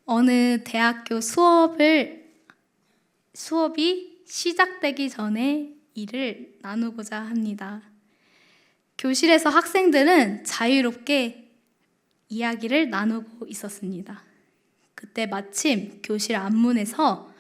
어느 대학교 수업이 시작되기 전에 일을 나누고자 합니다. 교실에서 학생들은 자유롭게 이야기를 나누고 있었습니다. 그때 마침 교실 앞문에서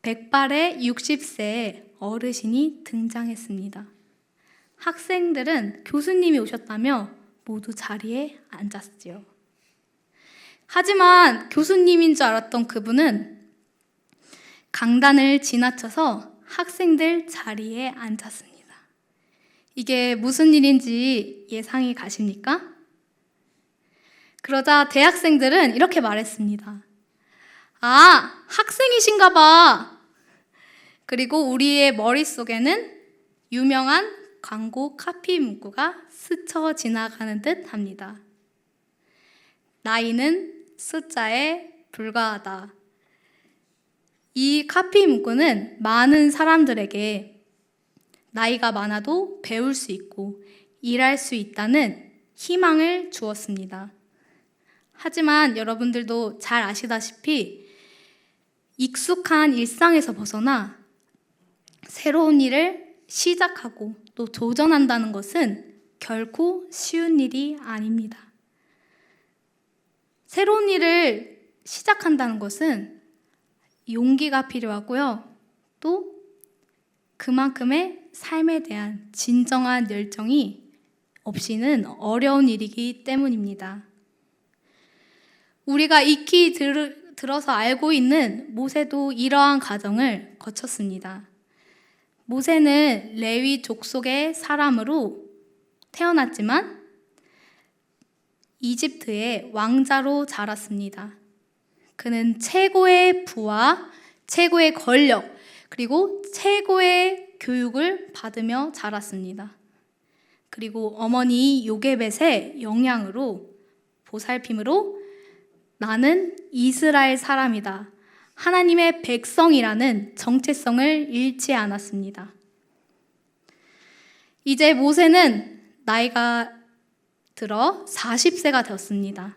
백발의 60세 어르신이 등장했습니다. 학생들은 교수님이 오셨다며 모두 자리에 앉았지요. 하지만 교수님인 줄 알았던 그분은 강단을 지나쳐서 학생들 자리에 앉았습니다. 이게 무슨 일인지 예상이 가십니까? 그러자 대학생들은 이렇게 말했습니다. 아, 학생이신가 봐. 그리고 우리의 머릿속에는 유명한 광고 카피 문구가 스쳐 지나가는 듯 합니다. 나이는 숫자에 불과하다. 이 카피 문구는 많은 사람들에게 나이가 많아도 배울 수 있고 일할 수 있다는 희망을 주었습니다. 하지만 여러분들도 잘 아시다시피 익숙한 일상에서 벗어나 새로운 일을 시작하고 또 도전한다는 것은 결코 쉬운 일이 아닙니다. 새로운 일을 시작한다는 것은 용기가 필요하고요. 또 그만큼의 삶에 대한 진정한 열정이 없이는 어려운 일이기 때문입니다. 우리가 익히 들어서 알고 있는 모세도 이러한 과정을 거쳤습니다. 모세는 레위 족속의 사람으로 태어났지만 이집트의 왕자로 자랐습니다. 그는 최고의 부와 최고의 권력 그리고 최고의 교육을 받으며 자랐습니다. 그리고 어머니 요게벳의 영향으로 보살핌으로 나는 이스라엘 사람이다. 하나님의 백성이라는 정체성을 잃지 않았습니다. 이제 모세는 나이가 들어 40세가 되었습니다.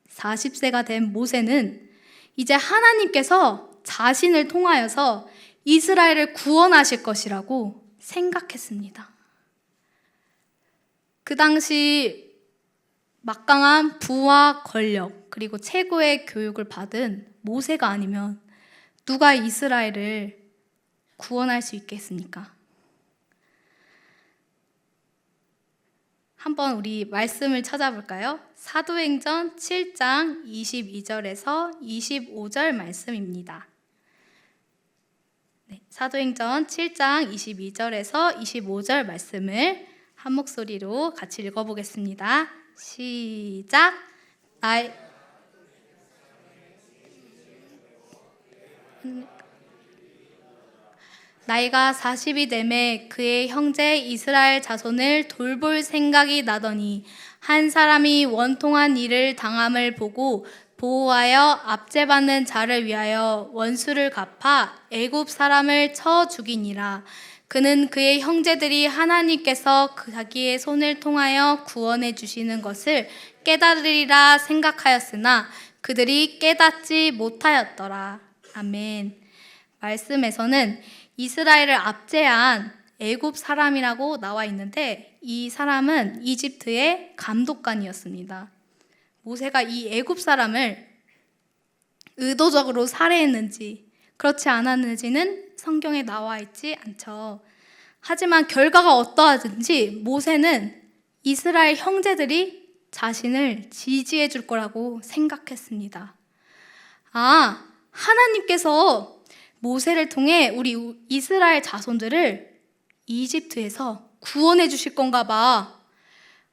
40세가 된 모세는 이제 하나님께서 자신을 통하여서 이스라엘을 구원하실 것이라고 생각했습니다. 그 당시 막강한 부와 권력 그리고 최고의 교육을 받은 모세가 아니면 누가 이스라엘을 구원할 수 있겠습니까? 한번 우리 말씀을 찾아볼까요? 사도행전 7장 22절에서 25절 말씀입니다. 네, 사도행전 7장 22절에서 25절 말씀을 한 목소리로 같이 읽어보겠습니다. 시작! 나이가 40이 되매 그의 형제 이스라엘 자손을 돌볼 생각이 나더니 한 사람이 원통한 일을 당함을 보고 보호하여 압제받는 자를 위하여 원수를 갚아 애굽 사람을 쳐 죽이니라. 그는 그의 형제들이 하나님께서 자기의 손을 통하여 구원해 주시는 것을 깨달으리라 생각하였으나 그들이 깨닫지 못하였더라. 아멘. 말씀에서는 이스라엘을 압제한 애굽 사람이라고 나와 있는데 이 사람은 이집트의 감독관이었습니다. 모세가 이 애굽 사람을 의도적으로 살해했는지 그렇지 않았는지는 성경에 나와 있지 않죠. 하지만 결과가 어떠하든지 모세는 이스라엘 형제들이 자신을 지지해 줄 거라고 생각했습니다. 아, 하나님께서 모세를 통해 우리 이스라엘 자손들을 이집트에서 구원해 주실 건가 봐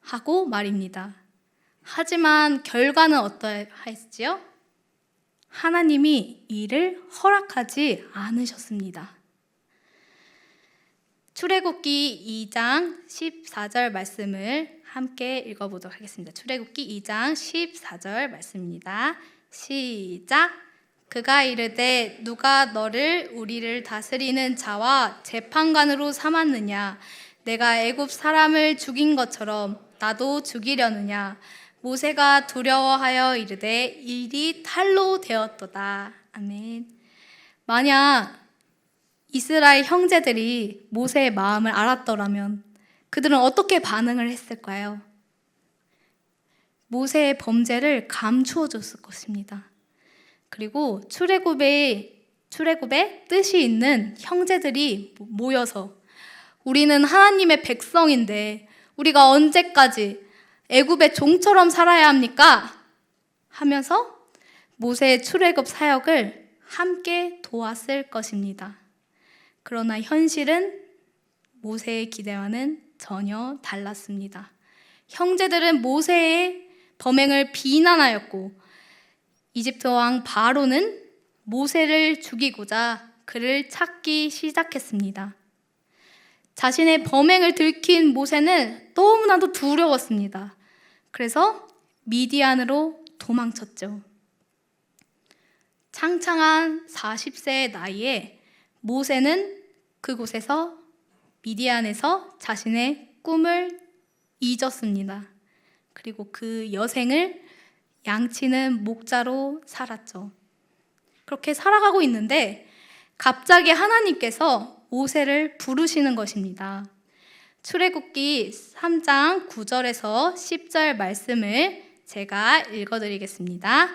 하고 말입니다. 하지만 결과는 어떠했지요? 하나님이 이를 허락하지 않으셨습니다. 출애굽기 2장 14절 말씀을 함께 읽어보도록 하겠습니다. 출애굽기 2장 14절 말씀입니다. 시작! 그가 이르되 누가 너를 우리를 다스리는 자와 재판관으로 삼았느냐? 내가 애굽 사람을 죽인 것처럼 나도 죽이려느냐? 모세가 두려워하여 이르되 일이 탈로 되었도다. 아멘. 만약 이스라엘 형제들이 모세의 마음을 알았더라면 그들은 어떻게 반응을 했을까요? 모세의 범죄를 감추어 줬을 것입니다. 그리고 출애굽의 뜻이 있는 형제들이 모여서 우리는 하나님의 백성인데 우리가 언제까지 애굽의 종처럼 살아야 합니까? 하면서 모세의 출애굽 사역을 함께 도왔을 것입니다. 그러나 현실은 모세의 기대와는 전혀 달랐습니다. 형제들은 모세의 범행을 비난하였고 이집트 왕 바로는 모세를 죽이고자 그를 찾기 시작했습니다. 자신의 범행을 들킨 모세는 너무나도 두려웠습니다. 그래서 미디안으로 도망쳤죠. 창창한 40세의 나이에 모세는 그곳에서 미디안에서 자신의 꿈을 잊었습니다. 그리고 그 여생을 양치는 목자로 살았죠. 그렇게 살아가고 있는데 갑자기 하나님께서 모세를 부르시는 것입니다. 출애굽기 3장 9절에서 10절 말씀을 제가 읽어드리겠습니다.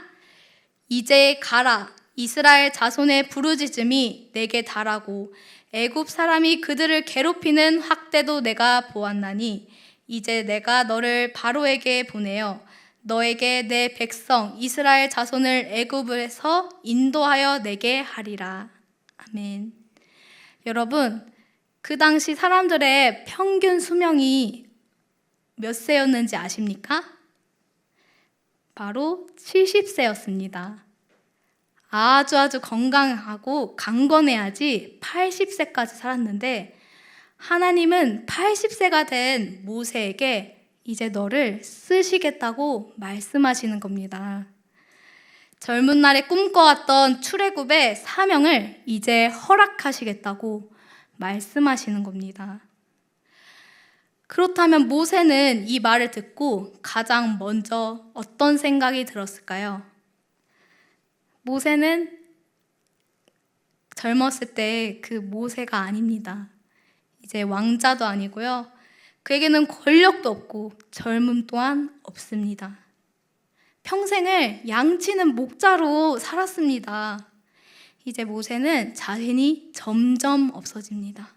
이제 가라, 이스라엘 자손의 부르짖음이 내게 달하고 애굽 사람이 그들을 괴롭히는 학대도 내가 보았나니 이제 내가 너를 바로에게 보내어 너에게 내 백성 이스라엘 자손을 애굽에서 인도하여 내게 하리라. 아멘. 여러분, 그 당시 사람들의 평균 수명이 몇 세였는지 아십니까? 바로 70세였습니다. 아주 건강하고 강건해야지 80세까지 살았는데 하나님은 80세가 된 모세에게 이제 너를 쓰시겠다고 말씀하시는 겁니다. 젊은 날에 꿈꿔왔던 출애굽의 사명을 이제 허락하시겠다고 말씀하시는 겁니다. 그렇다면 모세는 이 말을 듣고 가장 먼저 어떤 생각이 들었을까요? 모세는 젊었을 때 그 모세가 아닙니다. 이제 왕자도 아니고요. 그에게는 권력도 없고 젊음 또한 없습니다. 평생을 양치는 목자로 살았습니다. 이제 모세는 자신이 점점 없어집니다.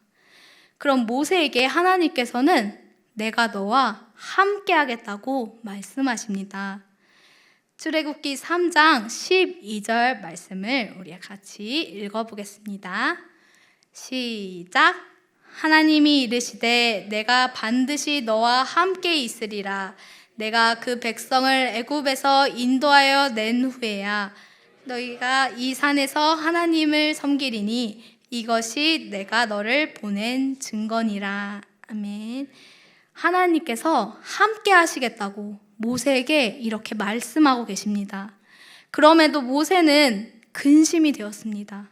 그럼 모세에게 하나님께서는 내가 너와 함께 하겠다고 말씀하십니다. 출애굽기 3장 12절 말씀을 우리 같이 읽어보겠습니다. 시작. 하나님이 이르시되 내가 반드시 너와 함께 있으리라. 내가 그 백성을 애굽에서 인도하여 낸 후에야 너희가 이 산에서 하나님을 섬기리니 이것이 내가 너를 보낸 증거니라. 아멘. 하나님께서 함께 하시겠다고 모세에게 이렇게 말씀하고 계십니다. 그럼에도 모세는 근심이 되었습니다.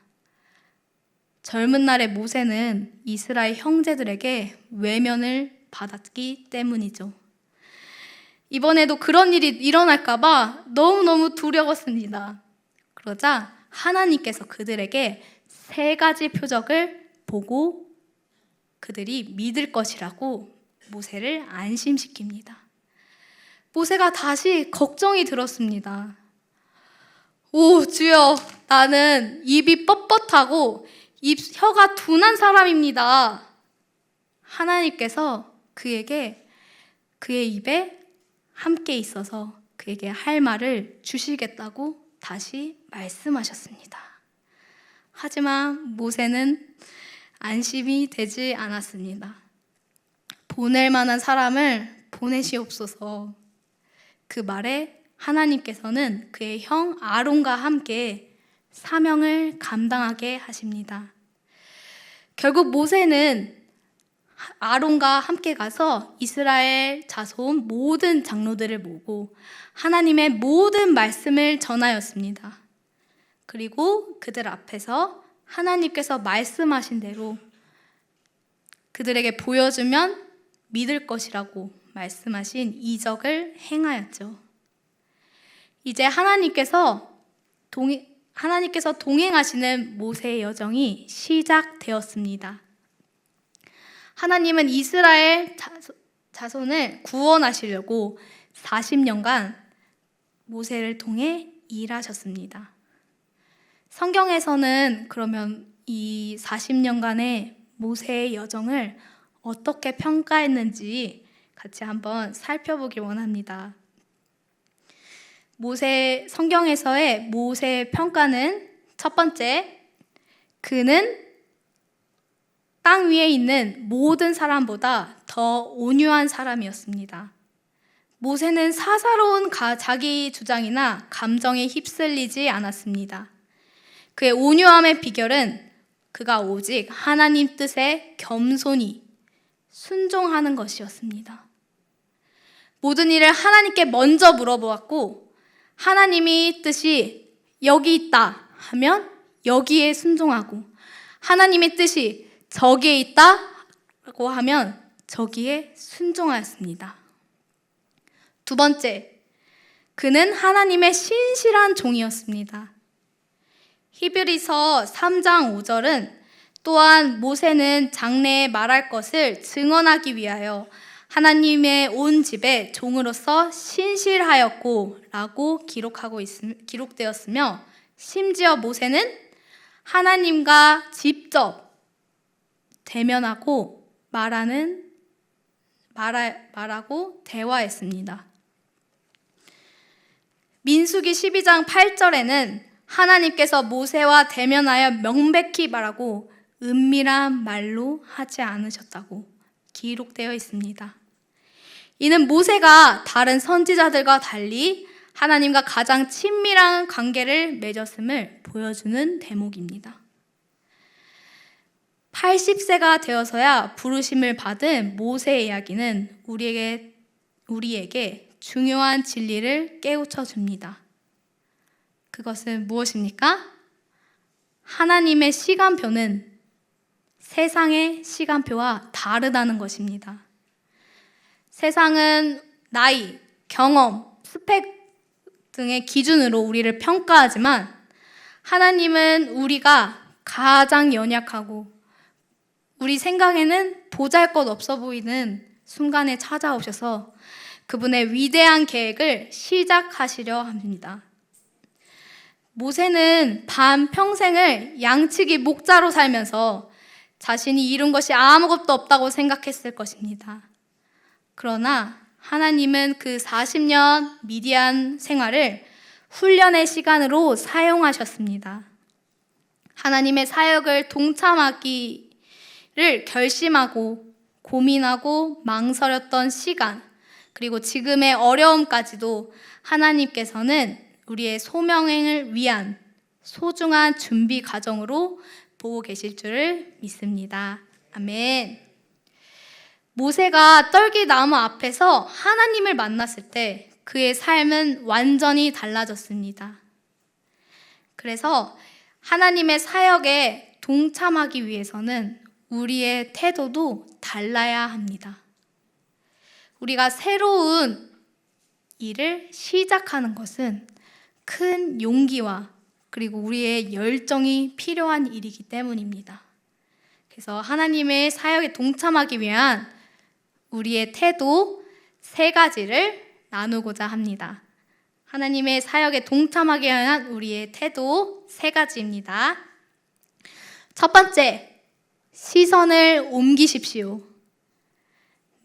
젊은 날의 모세는 이스라엘 형제들에게 외면을 받았기 때문이죠. 이번에도 그런 일이 일어날까봐 너무너무 두려웠습니다. 그러자 하나님께서 그들에게 3가지 표적을 보고 그들이 믿을 것이라고 모세를 안심시킵니다. 모세가 다시 걱정이 들었습니다. 오, 주여, 나는 입이 뻣뻣하고 혀가 둔한 사람입니다. 하나님께서 그에게 그의 입에 함께 있어서 그에게 할 말을 주시겠다고 다시 말씀하셨습니다. 하지만 모세는 안심이 되지 않았습니다. 보낼 만한 사람을 보내시옵소서. 그 말에 하나님께서는 그의 형 아론과 함께 사명을 감당하게 하십니다. 결국 모세는 아론과 함께 가서 이스라엘 자손 모든 장로들을 모으고 하나님의 모든 말씀을 전하였습니다. 그리고 그들 앞에서 하나님께서 말씀하신 대로 그들에게 보여주면 믿을 것이라고 말씀하신 이적을 행하였죠. 이제 하나님께서 동행하시는 모세의 여정이 시작되었습니다. 하나님은 이스라엘 자손을 구원하시려고 40년간 모세를 통해 일하셨습니다. 성경에서는 그러면 이 40년간의 모세의 여정을 어떻게 평가했는지 같이 한번 살펴보길 원합니다. 성경에서의 모세의 평가는 첫 번째, 그는 땅 위에 있는 모든 사람보다 더 온유한 사람이었습니다. 모세는 사사로운 자기 주장이나 감정에 휩쓸리지 않았습니다. 그의 온유함의 비결은 그가 오직 하나님 뜻에 겸손히 순종하는 것이었습니다. 모든 일을 하나님께 먼저 물어보았고, 하나님이 뜻이 여기 있다 하면 여기에 순종하고, 하나님의 뜻이 저기에 있다고 하면 저기에 순종하였습니다. 두 번째, 그는 하나님의 신실한 종이었습니다. 히브리서 3장 5절은 또한 모세는 장래에 말할 것을 증언하기 위하여 하나님의 온 집에 종으로서 신실하였고 라고 기록되었으며, 심지어 모세는 하나님과 직접 대면하고 말하고 대화했습니다. 민수기 12장 8절에는 하나님께서 모세와 대면하여 명백히 말하고 은밀한 말로 하지 않으셨다고 기록되어 있습니다. 이는 모세가 다른 선지자들과 달리 하나님과 가장 친밀한 관계를 맺었음을 보여주는 대목입니다. 80세가 되어서야 부르심을 받은 모세의 이야기는 우리에게 중요한 진리를 깨우쳐 줍니다. 그것은 무엇입니까? 하나님의 시간표는 세상의 시간표와 다르다는 것입니다. 세상은 나이, 경험, 스펙 등의 기준으로 우리를 평가하지만 하나님은 우리가 가장 연약하고 우리 생각에는 보잘것없어 보이는 순간에 찾아오셔서 그분의 위대한 계획을 시작하시려 합니다. 모세는 반평생을 양치기 목자로 살면서 자신이 이룬 것이 아무것도 없다고 생각했을 것입니다. 그러나 하나님은 그 40년 미디안 생활을 훈련의 시간으로 사용하셨습니다. 하나님의 사역을 동참하기를 결심하고 고민하고 망설였던 시간, 그리고 지금의 어려움까지도 하나님께서는 우리의 소명행을 위한 소중한 준비 과정으로 보고 계실 줄을 믿습니다. 아멘. 모세가 떨기나무 앞에서 하나님을 만났을 때 그의 삶은 완전히 달라졌습니다. 그래서 하나님의 사역에 동참하기 위해서는 우리의 태도도 달라야 합니다. 우리가 새로운 일을 시작하는 것은 큰 용기와 그리고 우리의 열정이 필요한 일이기 때문입니다. 그래서 하나님의 사역에 동참하기 위한 우리의 태도 3가지를 나누고자 합니다. 하나님의 사역에 동참하기 위한 우리의 태도 3가지입니다. 첫 번째, 시선을 옮기십시오.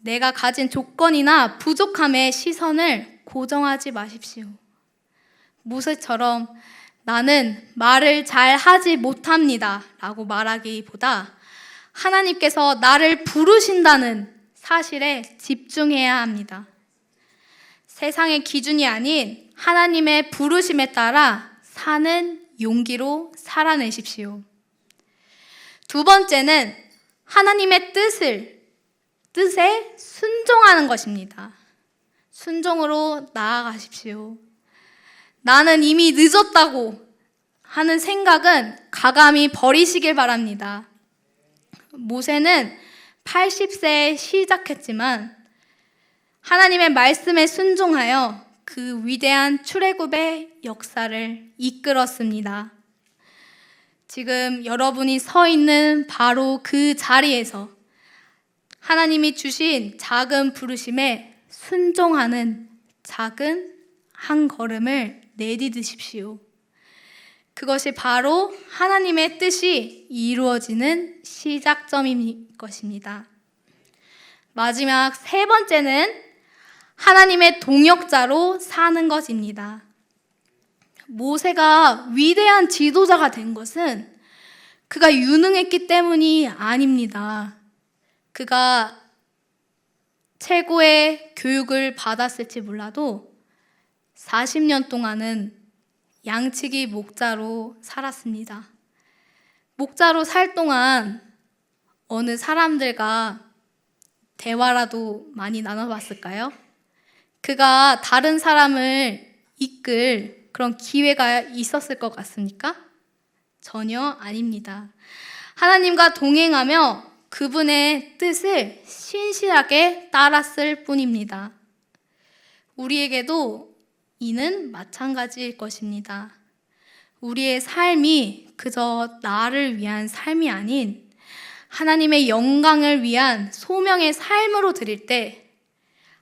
내가 가진 조건이나 부족함에 시선을 고정하지 마십시오. 모세처럼 나는 말을 잘 하지 못합니다 라고 말하기보다 하나님께서 나를 부르신다는 사실에 집중해야 합니다. 세상의 기준이 아닌 하나님의 부르심에 따라 사는 용기로 살아내십시오. 두 번째는 하나님의 뜻에 순종하는 것입니다. 순종으로 나아가십시오. 나는 이미 늦었다고 하는 생각은 가감히 버리시길 바랍니다. 모세는 80세에 시작했지만 하나님의 말씀에 순종하여 그 위대한 출애굽의 역사를 이끌었습니다. 지금 여러분이 서 있는 바로 그 자리에서 하나님이 주신 작은 부르심에 순종하는 작은 한 걸음을 내디디십시오. 그것이 바로 하나님의 뜻이 이루어지는 시작점인 것입니다. 마지막 세 번째는 하나님의 동역자로 사는 것입니다. 모세가 위대한 지도자가 된 것은 그가 유능했기 때문이 아닙니다. 그가 최고의 교육을 받았을지 몰라도 40년 동안은 양치기 목자로 살았습니다. 목자로 살 동안 어느 사람들과 대화라도 많이 나눠봤을까요? 그가 다른 사람을 이끌 그런 기회가 있었을 것 같습니까? 전혀 아닙니다. 하나님과 동행하며 그분의 뜻을 신실하게 따랐을 뿐입니다. 우리에게도 이는 마찬가지일 것입니다. 우리의 삶이 그저 나를 위한 삶이 아닌 하나님의 영광을 위한 소명의 삶으로 드릴 때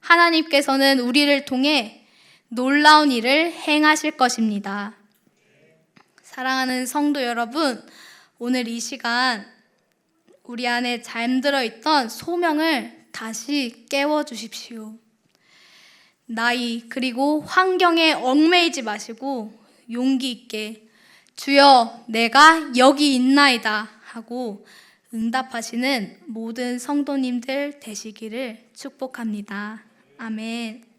하나님께서는 우리를 통해 놀라운 일을 행하실 것입니다. 사랑하는 성도 여러분, 오늘 이 시간 우리 안에 잠들어 있던 소명을 다시 깨워주십시오. 나이 그리고 환경에 얽매이지 마시고 용기 있게 주여 내가 여기 있나이다 하고 응답하시는 모든 성도님들 되시기를 축복합니다. 아멘.